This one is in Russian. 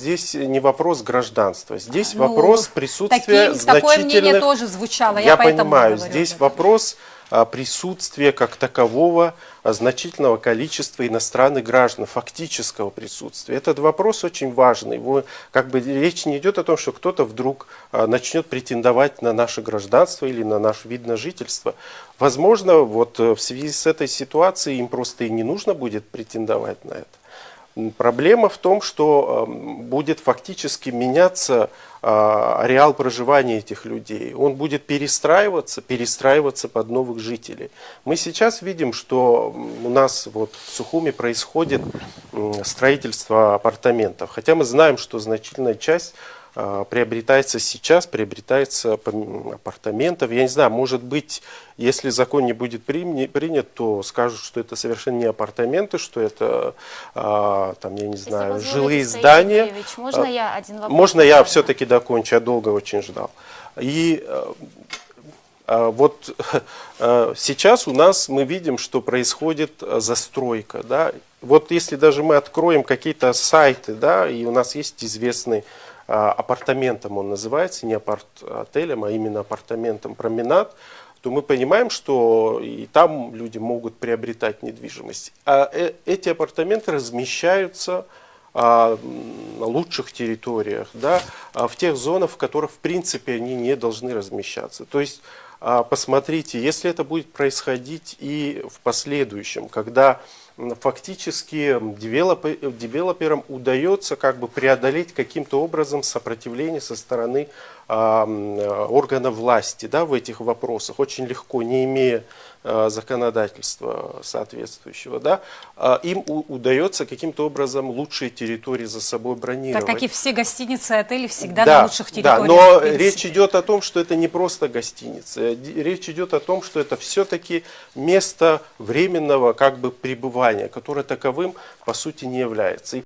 здесь не вопрос гражданства, здесь вопрос присутствия Такое мнение значительных... тоже звучало, Я поэтому понимаю, говорю здесь об этом. вопрос присутствия как такового значительного количества иностранных граждан, фактического присутствия. Этот вопрос очень важный. Его, речь не идет о том, что кто-то вдруг начнет претендовать на наше гражданство или на наш вид на жительство. Возможно, вот в связи с этой ситуацией им просто и не нужно будет претендовать на это. Проблема в том, что будет фактически меняться ареал проживания этих людей. Он будет перестраиваться под новых жителей. Мы сейчас видим, что у нас вот в Сухуми происходит строительство апартаментов. Хотя мы знаем, что значительная часть приобретается апартаментов. Я не знаю, может быть, если закон не будет принят, то скажут, что это совершенно не апартаменты, что это, там, я не знаю, жилые здания. Юрьевич, можно я один вопрос? Можно я все-таки докончу, я долго очень ждал. И вот сейчас у нас мы видим, что происходит застройка. Да? Вот если даже мы откроем какие-то сайты, да, и у нас есть известный апартаментом, он называется, не апарт-отелем, а именно апартаментом «Променад», то мы понимаем, что и там люди могут приобретать недвижимость. А эти апартаменты размещаются на лучших территориях, да, в тех зонах, в которых в принципе они не должны размещаться. То есть посмотрите, если это будет происходить и в последующем, когда фактически девелоперам удается преодолеть каким-то образом сопротивление со стороны органов власти, да, в этих вопросах, очень легко, не имея законодательства соответствующего, да, им удается каким-то обром лучшие территории за собой бронировать. Так как и все гостиницы и отели всегда на лучших территориях. Да, но речь идет о том, что это не просто гостиница. Речь идет о том, что это все-таки место временного пребывания, которое таковым по сути не является.